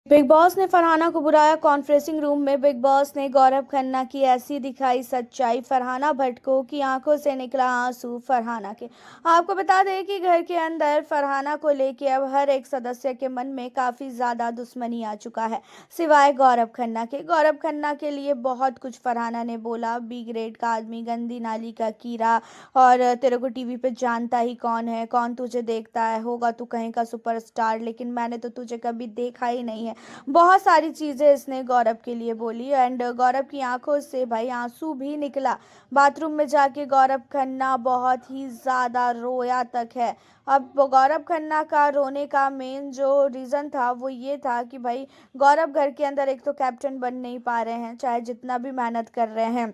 Big boss ने फरहाना को बुलाया कॉन्फ्रेंसिंग रूम में। बिग बॉस ने गौरव खन्ना की ऐसी दिखाई सच्चाई। फरहाना भट्टो की आंखों से निकला आंसू फरहाना के। आपको बता दें कि घर के अंदर फरहाना को लेकर अब हर एक सदस्य के मन में काफी ज्यादा दुश्मनी आ चुका है, सिवाय गौरव खन्ना के। गौरव खन्ना के लिए बहुत कुछ फरहाना ने बोला, बी ग्रेड का आदमी, गंदी नाली का कीड़ा, और तेरे को टीवी पे जानता ही कौन है, कौन तुझे देखता है, होगा तू कहीं का सुपरस्टार, लेकिन मैंने तो तुझे कभी देखा ही नहीं है। बहुत सारी चीज़ें इसने गौरव के लिए बोली एंड गौरव की आंखों से भाई आंसू भी निकला। बाथरूम में जाके गौरव खन्ना बहुत ही ज़्यादा रोया तक है। अब गौरव खन्ना का रोने का मेन जो रीज़न था वो ये था कि भाई गौरव घर के अंदर एक तो कैप्टन बन नहीं पा रहे हैं, चाहे जितना भी मेहनत कर रहे हैं।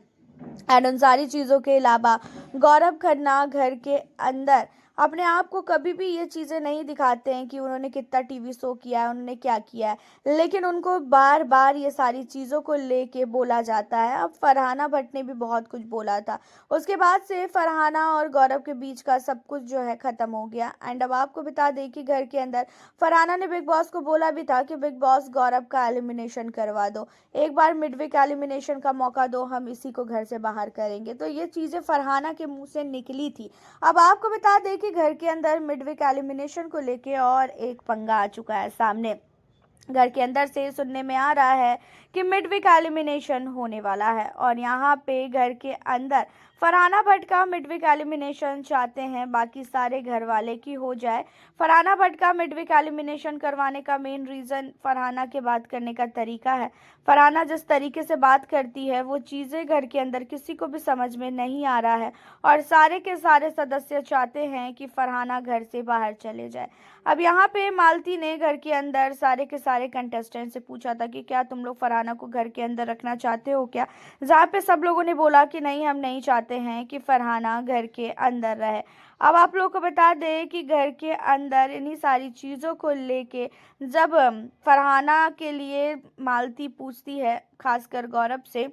एंड उन सारी चीज़ों के अलावा गौरव खन्ना घर के अंदर अपने आप को कभी भी ये चीज़ें नहीं दिखाते हैं कि उन्होंने कितना टीवी शो किया है, उन्होंने क्या किया है, लेकिन उनको बार बार ये सारी चीज़ों को लेके बोला जाता है। अब फरहाना भट्ट ने भी बहुत कुछ बोला था, उसके बाद से फरहाना और गौरव के बीच का सब कुछ जो है ख़त्म हो गया। एंड अब आपको बता दें कि घर के अंदर फरहाना ने बिग बॉस को बोला भी था कि बिग बॉस गौरव का एलिमिनेशन करवा दो, एक बार मिडवीक एलिमिनेशन का मौका दो, हम इसी को घर से बाहर करेंगे। तो ये चीज़ें फरहाना के मुंह से निकली थी। अब आपको बता दें कि घर के अंदर मिडवीक एलिमिनेशन को लेके और एक पंगा आ चुका है सामने। घर के अंदर से सुनने में आ रहा है कि मिडवीक एलिमिनेशन होने वाला है और यहाँ पे घर के अंदर फरहाना भट्ट का मिडवीक एलिमिनेशन चाहते हैं बाकी सारे घर वाले की हो जाए। फरहाना भट्ट का मिडवीक एलिमिनेशन करवाने का मेन रीज़न फरहाना के बात करने का तरीका है। फरहाना जिस तरीके से बात करती है वो चीज़ें घर के अंदर किसी को भी समझ में नहीं आ रहा है और सारे के सारे सदस्य चाहते हैं कि फरहाना घर से बाहर चले जाए। अब यहाँ पे मालती ने घर के अंदर सारे के सारे कंटेस्टेंट से पूछा था कि क्या तुम लोग फरहाना को घर के अंदर रखना चाहते हो क्या, जहाँ पे सब लोगों ने बोला कि नहीं, हम नहीं चाहते हैं कि फरहाना घर के अंदर रहे। अब आप लोगों को बता दें कि घर के अंदर इन्हीं सारी चीज़ों को लेके जब फरहाना के लिए मालती पूछती है खासकर गौरव से,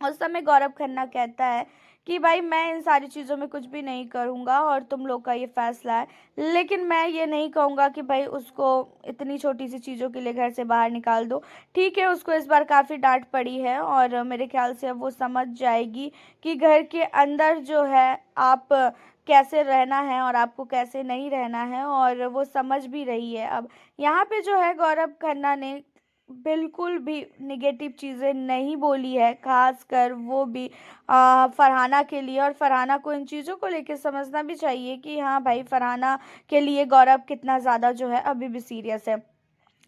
उस समय गौरव खन्ना कहता है कि भाई मैं इन सारी चीज़ों में कुछ भी नहीं करूँगा और तुम लोग का ये फैसला है, लेकिन मैं ये नहीं कहूँगा कि भाई उसको इतनी छोटी सी चीज़ों के लिए घर से बाहर निकाल दो। ठीक है, उसको इस बार काफ़ी डांट पड़ी है और मेरे ख्याल से अब वो समझ जाएगी कि घर के अंदर जो है आप कैसे रहना है और आपको कैसे नहीं रहना है, और वो समझ भी रही है। अब यहाँ पे जो है गौरव खन्ना ने बिल्कुल भी नेगेटिव चीज़ें नहीं बोली है, खासकर वो भी फरहाना के लिए। और फरहाना को इन चीज़ों को लेकर समझना भी चाहिए कि हाँ भाई, फरहाना के लिए गौरव कितना ज़्यादा जो है अभी भी सीरियस है।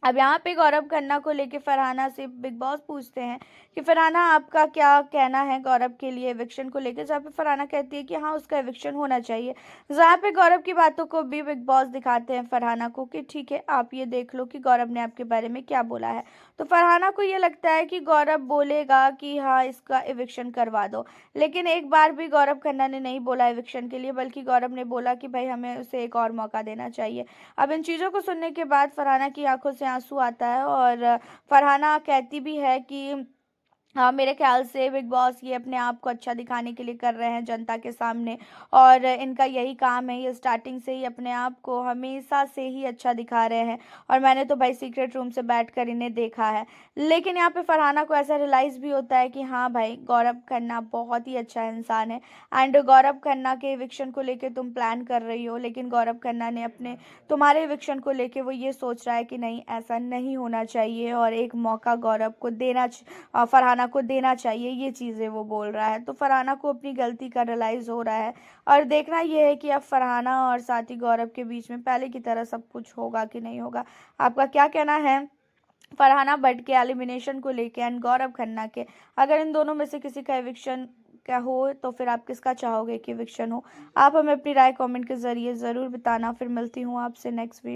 अब यहाँ पे गौरव खन्ना को लेके फरहाना से बिग बॉस पूछते हैं कि फरहाना आपका क्या कहना है गौरव के लिए एविक्शन को लेकर, जहाँ पे फरहाना कहती है कि हाँ उसका एविक्शन होना चाहिए। जहाँ पे गौरव की बातों को भी बिग बॉस दिखाते हैं फरहाना को कि ठीक है, आप ये देख लो कि गौरव ने आपके बारे में क्या बोला है। तो फरहाना को ये लगता है कि गौरव बोलेगा कि हाँ इसका एविक्शन करवा दो, लेकिन एक बार भी गौरव खन्ना ने नहीं बोला एविक्शन के लिए, बल्कि गौरव ने बोला कि भाई हमें उसे एक और मौका देना चाहिए। अब इन चीज़ों को सुनने के बाद फरहाना की आंखों से आंसू आता है और फरहाना कहती भी है कि हाँ, मेरे ख्याल से बिग बॉस ये अपने आप को अच्छा दिखाने के लिए कर रहे हैं जनता के सामने, और इनका यही काम है, ये स्टार्टिंग से ही अपने आप को हमेशा से ही अच्छा दिखा रहे हैं। और मैंने तो भाई सीक्रेट रूम से बैठकर इन्हें देखा है। लेकिन यहाँ पे फरहाना को ऐसा रियलाइज़ भी होता है कि हाँ भाई, गौरव खन्ना बहुत ही अच्छा इंसान है एंड गौरव खन्ना के एविक्शन को लेके तुम प्लान कर रही हो, लेकिन गौरव खन्ना ने अपने तुम्हारे एविक्शन को लेके वो ये सोच रहा है कि नहीं, ऐसा नहीं होना चाहिए और एक मौका गौरव को फरहाना को देना चाहिए, ये चीज़ें वो बोल रहा है। तो फरहाना को अपनी गलती का रियलाइज़ हो रहा है और देखना ये है कि अब फरहाना और साथ ही गौरव के बीच में पहले की तरह सब कुछ होगा कि नहीं होगा। आपका क्या कहना है फरहाना भट्ट के एलिमिनेशन को लेके एंड गौरव खन्ना के? अगर इन दोनों में से किसी का एविक्शन क्या हो तो फिर आप किसका चाहोगे कि एविक्शन हो? आप हमें अपनी राय कमेंट के ज़रिए ज़रूर बताना। फिर मिलती हूँ आपसे नेक्स्ट वीडियो।